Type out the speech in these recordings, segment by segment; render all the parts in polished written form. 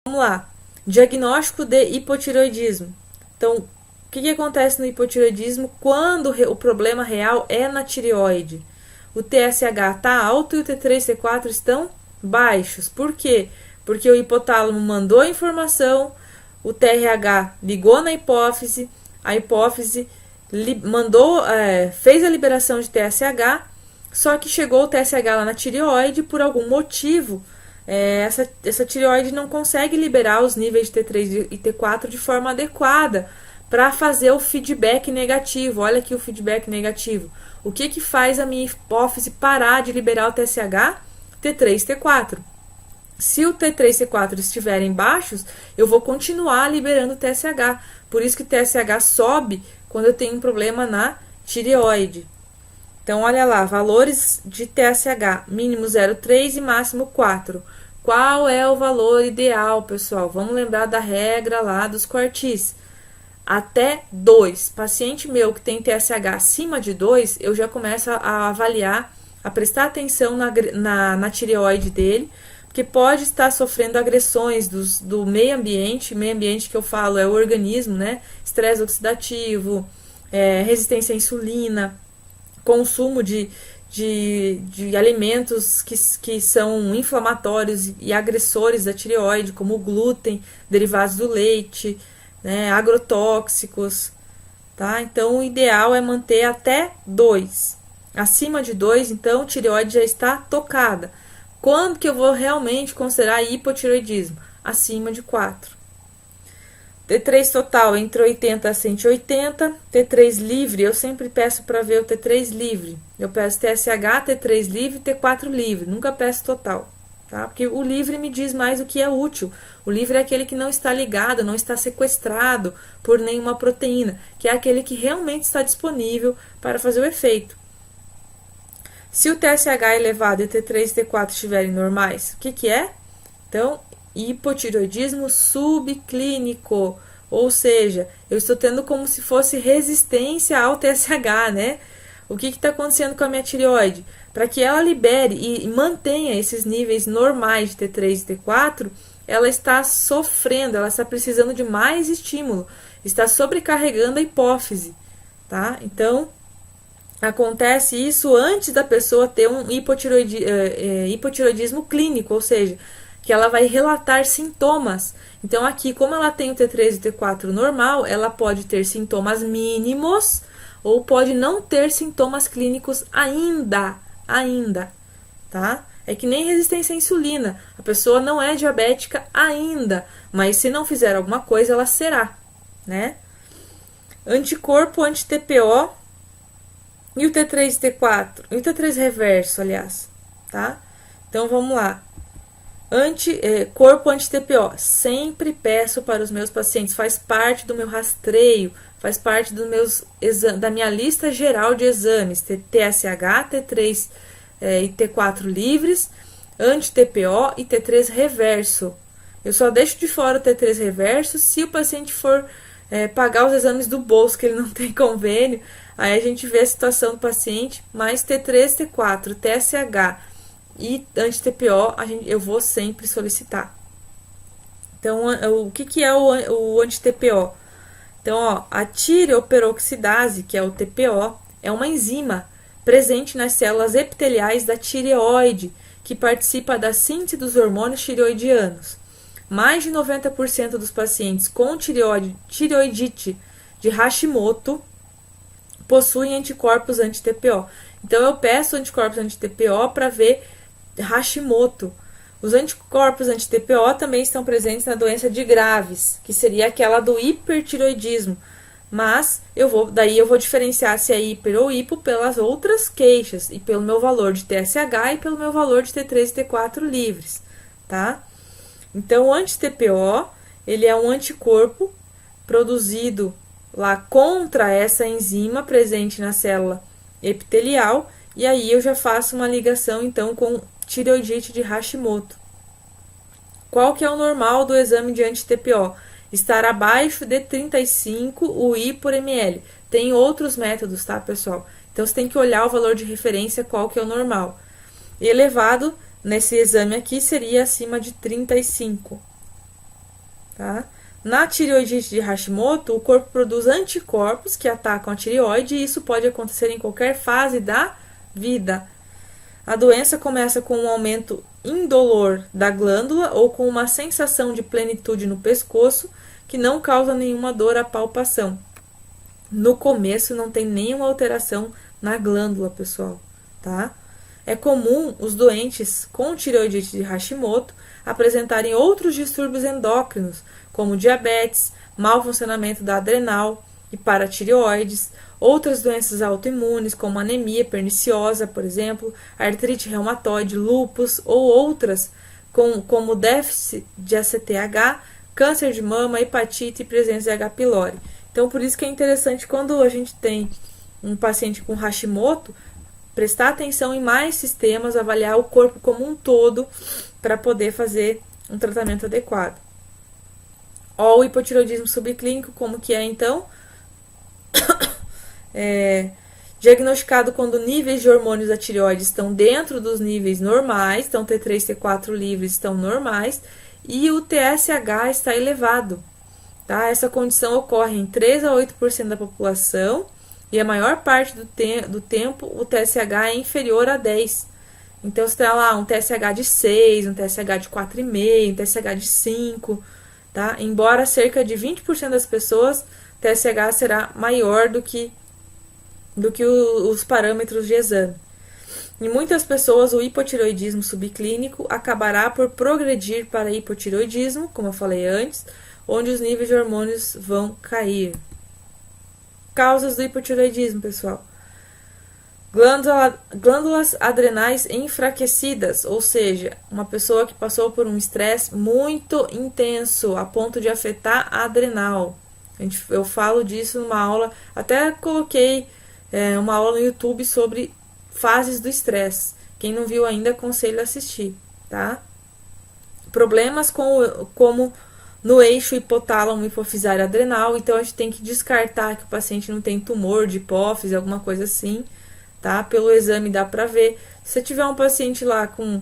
Vamos lá. Diagnóstico de hipotireoidismo. Então, o que acontece no hipotireoidismo quando o problema real é na tireoide? O TSH está alto e o T3 e T4 estão baixos. Por quê? Porque o hipotálamo mandou a informação, o TRH ligou na hipófise, a hipófise fez a liberação de TSH, só que chegou o TSH lá na tireoide por algum motivo. Essa tireoide não consegue liberar os níveis de T3 e T4 de forma adequada para fazer o feedback negativo. Olha aqui o feedback negativo. O que faz a minha hipófise parar de liberar o TSH? T3 e T4. Se o T3 e T4 estiverem baixos, eu vou continuar liberando o TSH. Por isso que o TSH sobe quando eu tenho um problema na tireoide. Então, olha lá, valores de TSH, mínimo 0,3 e máximo 4. Qual é o valor ideal, pessoal? Vamos lembrar da regra lá dos quartis. Até 2. Paciente meu que tem TSH acima de 2, eu já começo a avaliar, a prestar atenção na tireoide dele, porque pode estar sofrendo agressões do meio ambiente. Meio ambiente que eu falo é o organismo, né? Estresse oxidativo, resistência à insulina, consumo de alimentos que são inflamatórios e agressores da tireoide, como o glúten, derivados do leite, né, agrotóxicos, tá? Então, o ideal é manter até 2. Acima de 2, então, a tireoide já está tocada. Quando que eu vou realmente considerar hipotireoidismo? Acima de 4. T3 total entre 80 a 180. T3 livre, eu sempre peço para ver o T3 livre. Eu peço TSH, T3 livre, T4 livre. Nunca peço total, tá? Porque o livre me diz mais o que é útil. O livre é aquele que não está ligado, não está sequestrado por nenhuma proteína, que é aquele que realmente está disponível para fazer o efeito. Se o TSH elevado e T3 e T4 estiverem normais, o que é? Então, hipotireoidismo subclínico, ou seja, eu estou tendo como se fosse resistência ao TSH, né? O que está acontecendo com a minha tireoide? Para que ela libere e mantenha esses níveis normais de T3 e T4, ela está sofrendo, ela está precisando de mais estímulo, está sobrecarregando a hipófise, tá? Então, acontece isso antes da pessoa ter um hipotireoidismo clínico, ou seja, que ela vai relatar sintomas. Então, aqui, como ela tem o T3 e o T4 normal, ela pode ter sintomas mínimos ou pode não ter sintomas clínicos ainda, tá? É que nem resistência à insulina. A pessoa não é diabética ainda, mas se não fizer alguma coisa, ela será, né? Anticorpo anti-TPO e o T3 e T4, e o T3 reverso, aliás, tá? Então, vamos lá. Corpo anti-TPO, sempre peço para os meus pacientes, faz parte do meu rastreio, faz parte da minha lista geral de exames, TSH, T3 e T4 livres, anti-TPO e T3 reverso. Eu só deixo de fora o T3 reverso se o paciente for pagar os exames do bolso, que ele não tem convênio. Aí a gente vê a situação do paciente, mas T3, T4, TSH e anti-TPO eu vou sempre solicitar. Então, o que é o anti-TPO? Então, ó, a tireoperoxidase, que é o TPO, é uma enzima presente nas células epiteliais da tireoide, que participa da síntese dos hormônios tireoidianos. Mais de 90% dos pacientes com tireoidite de Hashimoto possuem anticorpos anti-TPO. Então, eu peço anticorpos anti-TPO para ver Hashimoto. Os anticorpos anti-TPO também estão presentes na doença de Graves, que seria aquela do hipertireoidismo. Mas daí eu vou diferenciar se é hiper ou hipo pelas outras queixas e pelo meu valor de TSH e pelo meu valor de T3 e T4 livres, tá? Então, o anti-TPO, ele é um anticorpo produzido lá contra essa enzima presente na célula epitelial, e aí eu já faço uma ligação então com tireoidite de Hashimoto. Qual que é o normal do exame de anti-TPO? Estar abaixo de 35 UI por ml. Tem outros métodos, tá, pessoal? Então, você tem que olhar o valor de referência, qual que é o normal. Elevado, nesse exame aqui, seria acima de 35. tá? Na tireoidite de Hashimoto, o corpo produz anticorpos que atacam a tireoide e isso pode acontecer em qualquer fase da vida. A doença começa com um aumento indolor da glândula ou com uma sensação de plenitude no pescoço que não causa nenhuma dor à palpação. No começo não tem nenhuma alteração na glândula, pessoal, tá? É comum os doentes com tireoidite de Hashimoto apresentarem outros distúrbios endócrinos, como diabetes, mau funcionamento da adrenal e paratireoides, outras doenças autoimunes, como anemia perniciosa, por exemplo, artrite reumatoide, lúpus ou outras, como déficit de ACTH, câncer de mama, hepatite e presença de H. pylori. Então, por isso que é interessante quando a gente tem um paciente com Hashimoto, prestar atenção em mais sistemas, avaliar o corpo como um todo para poder fazer um tratamento adequado. Ó, o hipotireoidismo subclínico, como que é então? Diagnosticado quando níveis de hormônios da tireoide estão dentro dos níveis normais, então T3 e T4 livres estão normais, e o TSH está elevado. Tá? Essa condição ocorre em 3 a 8% da população, e a maior parte do tempo o TSH é inferior a 10. Então, você tem lá um TSH de 6, um TSH de 4,5, um TSH de 5, tá? Embora cerca de 20% das pessoas, TSH será maior do que os parâmetros de exame. Em muitas pessoas, o hipotireoidismo subclínico acabará por progredir para hipotireoidismo, como eu falei antes, onde os níveis de hormônios vão cair. Causas do hipotireoidismo, pessoal. Glândulas adrenais enfraquecidas, ou seja, uma pessoa que passou por um estresse muito intenso, a ponto de afetar a adrenal. Eu falo disso numa aula, até coloquei uma aula no YouTube sobre fases do estresse. Quem não viu ainda, aconselho a assistir, tá? Problemas como no eixo hipotálamo hipofisário adrenal, então a gente tem que descartar que o paciente não tem tumor de hipófise, alguma coisa assim, tá? Pelo exame dá pra ver. Se você tiver um paciente lá com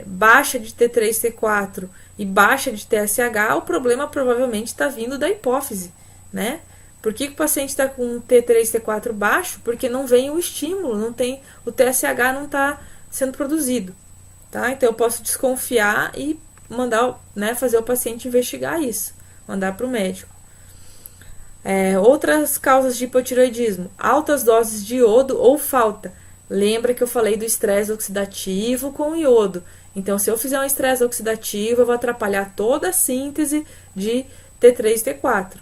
baixa de T3, T4 e baixa de TSH, o problema provavelmente está vindo da hipófise, né? Por que o paciente está com T3, T4 baixo? Porque não vem o estímulo, o TSH não está sendo produzido, tá? Então eu posso desconfiar e mandar, fazer o paciente investigar isso, mandar para o médico. Outras causas de hipotireoidismo: altas doses de iodo ou falta. Lembra que eu falei do estresse oxidativo com iodo. Então, se eu fizer um estresse oxidativo, eu vou atrapalhar toda a síntese de T3 e T4.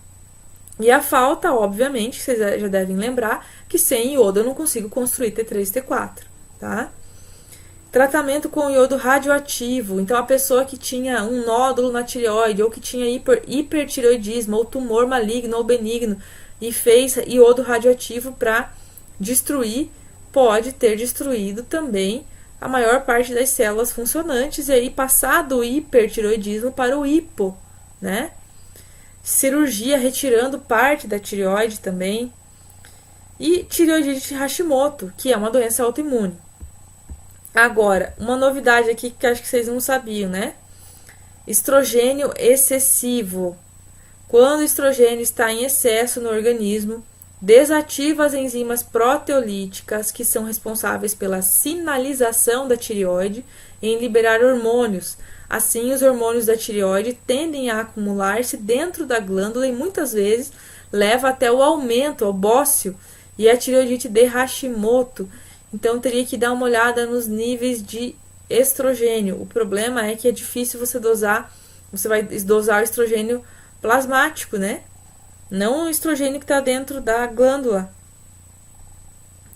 E a falta, obviamente, vocês já devem lembrar, que sem iodo eu não consigo construir T3 e T4, tá? Tratamento com iodo radioativo. Então, a pessoa que tinha um nódulo na tireoide, ou que tinha hipertireoidismo, ou tumor maligno ou benigno, e fez iodo radioativo para destruir, pode ter destruído também a maior parte das células funcionantes, e aí passar do hipertireoidismo para o hipo, né? Cirurgia retirando parte da tireoide também. E tireoidite de Hashimoto, que é uma doença autoimune. Agora, uma novidade aqui que acho que vocês não sabiam, né? Estrogênio excessivo. Quando o estrogênio está em excesso no organismo, desativa as enzimas proteolíticas que são responsáveis pela sinalização da tireoide em liberar hormônios. Assim, os hormônios da tireoide tendem a acumular-se dentro da glândula e muitas vezes leva até o aumento, ao bócio, e a tireoidite de Hashimoto. Então, teria que dar uma olhada nos níveis de estrogênio. O problema é que é difícil você dosar, você vai dosar o estrogênio plasmático, né? Não o estrogênio que está dentro da glândula.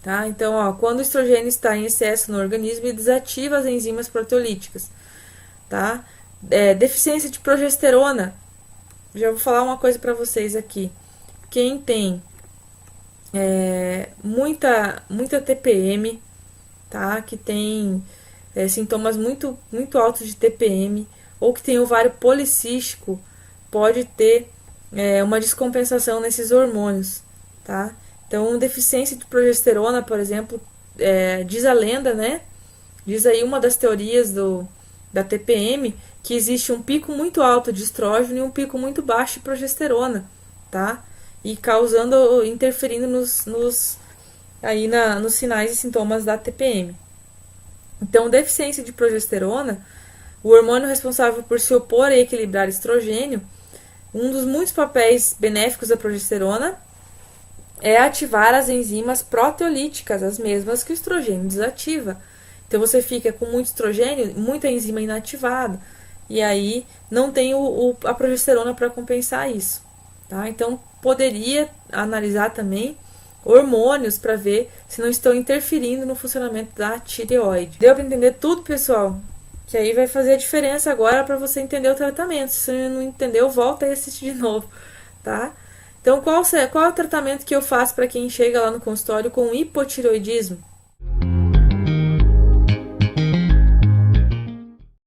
Tá? Então, quando o estrogênio está em excesso no organismo, ele desativa as enzimas proteolíticas. Tá? Deficiência de progesterona. Já vou falar uma coisa para vocês aqui. Quem tem muita TPM, tá? Que tem sintomas muito, muito altos de TPM, ou que tem ovário policístico, pode ter uma descompensação nesses hormônios, tá? Então, deficiência de progesterona, por exemplo, diz a lenda, né? Diz aí uma das teorias da TPM, que existe um pico muito alto de estrógeno e um pico muito baixo de progesterona, tá? E causando, interferindo nos sinais e sintomas da TPM. Então, deficiência de progesterona, o hormônio responsável por se opor e equilibrar estrogênio, um dos muitos papéis benéficos da progesterona é ativar as enzimas proteolíticas, as mesmas que o estrogênio desativa. Então você fica com muito estrogênio, muita enzima inativada, e aí não tem a progesterona para compensar isso. Tá? Então poderia analisar também hormônios para ver se não estão interferindo no funcionamento da tireoide. Deu para entender tudo, pessoal? Que aí vai fazer a diferença agora para você entender o tratamento. Se você não entendeu, volta e assiste de novo, tá? Então, qual é o tratamento que eu faço para quem chega lá no consultório com hipotireoidismo?